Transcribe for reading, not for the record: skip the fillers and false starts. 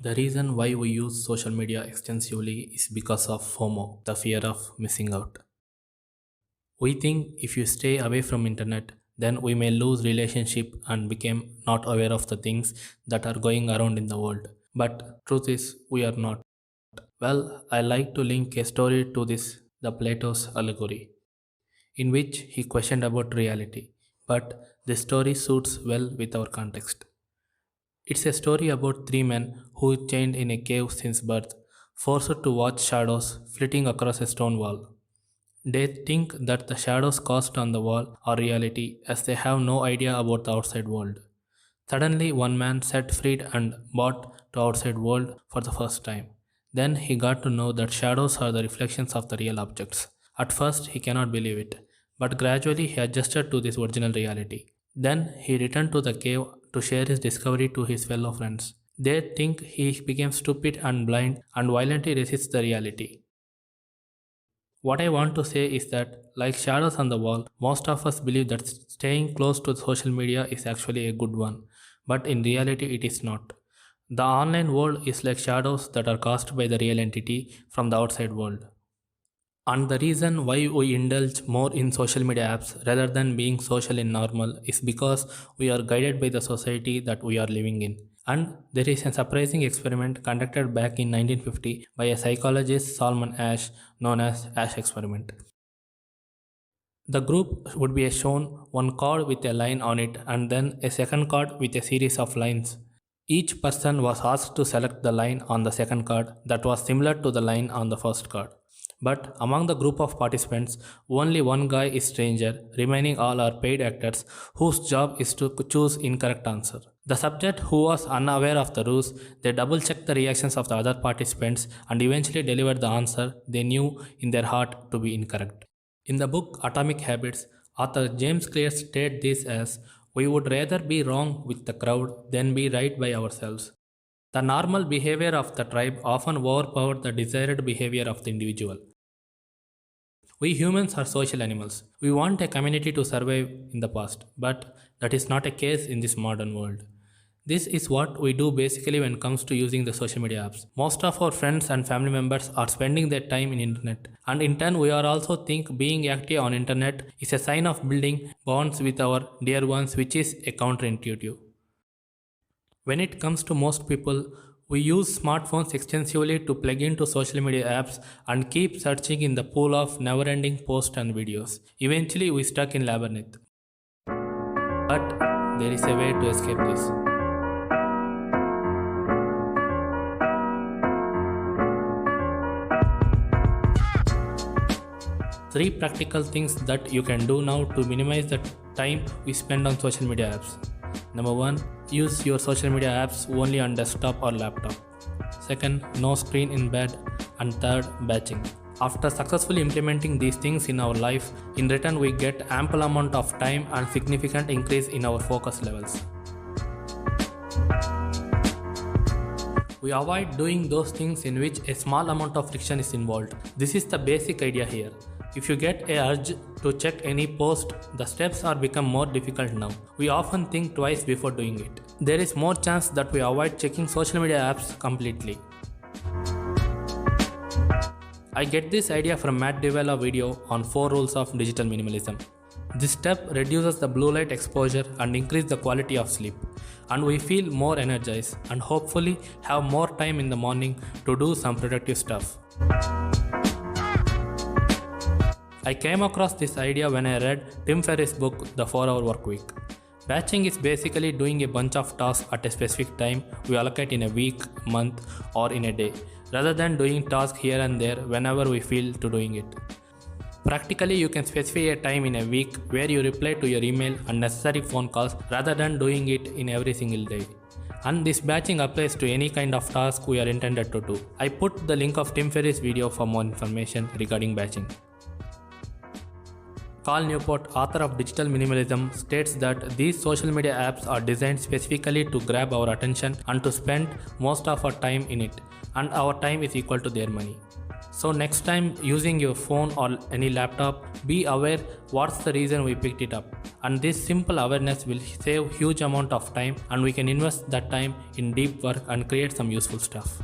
The reason why we use social media extensively is because of FOMO, the fear of missing out. We think if you stay away from internet, then we may lose relationship and become not aware of the things that are going around in the world. But truth is we are not. Well, I like to link a story to this, the Plato's allegory, in which he questioned about reality. But the story suits well with our context. It's a story about three men who chained in a cave since birth, forced to watch shadows flitting across a stone wall. They think that the shadows cast on the wall are reality as they have no idea about the outside world. Suddenly one man set free and brought to outside world for the first time. Then he got to know that shadows are the reflections of the real objects. At first he cannot believe it, but gradually he adjusted to this original reality. Then he returned to the cave to share his discovery to his fellow friends. They think he became stupid and blind and violently resists the reality. What I want to say is that, like shadows on the wall, most of us believe that staying close to social media is actually a good one, but in reality, it is not. The online world is like shadows that are cast by the real entity from the outside world. And the reason why we indulge more in social media apps rather than being social in normal is because we are guided by the society that we are living in. And there is a surprising experiment conducted back in 1950 by a psychologist Solomon Ash known as Ash experiment. The group would be shown one card with a line on it and then a second card with a series of lines. Each person was asked to select the line on the second card that was similar to the line on the first card. But among the group of participants, only one guy is stranger, remaining all are paid actors whose job is to choose incorrect answer. The subject who was unaware of the rules, they double checked the reactions of the other participants and eventually delivered the answer they knew in their heart to be incorrect. In the book Atomic Habits, author James Clear stated this as, "We would rather be wrong with the crowd than be right by ourselves." The normal behavior of the tribe often overpowered the desired behavior of the individual. We humans are social animals. We want a community to survive in the past, but that is not a case in this modern world. This is what we do basically when it comes to using the social media apps. Most of our friends and family members are spending their time in internet. And in turn we are also think being active on internet is a sign of building bonds with our dear ones, which is a counterintuitive. When it comes to most people, we use smartphones extensively to plug into social media apps and keep searching in the pool of never-ending posts and videos. Eventually, we stuck in labyrinth. But there is a way to escape this. Three practical things that you can do now to minimize the time we spend on social media apps. Number 1. Use your social media apps only on desktop or laptop. Second, no screen in bed. And third, batching. After successfully implementing these things in our life, in return we get ample amount of time and significant increase in our focus levels. We avoid doing those things in which a small amount of friction is involved. This is the basic idea here. If you get a urge to check any post, the steps are become more difficult now. We often think twice before doing it. There is more chance that we avoid checking social media apps completely. I get this idea from Matt Devella's video on 4 rules of digital minimalism. This step reduces the blue light exposure and increases the quality of sleep. And we feel more energized and hopefully have more time in the morning to do some productive stuff. I came across this idea when I read Tim Ferriss' book, The 4-Hour Workweek. Batching is basically doing a bunch of tasks at a specific time we allocate in a week, month, or in a day, rather than doing tasks here and there whenever we feel to doing it. Practically, you can specify a time in a week where you reply to your email and necessary phone calls rather than doing it in every single day. And this batching applies to any kind of task we are intended to do. I put the link of Tim Ferriss' video for more information regarding batching. Cal Newport, author of Digital Minimalism, states that these social media apps are designed specifically to grab our attention and to spend most of our time in it, and our time is equal to their money. So next time using your phone or any laptop, be aware what's the reason we picked it up. And this simple awareness will save huge amount of time, and we can invest that time in deep work and create some useful stuff.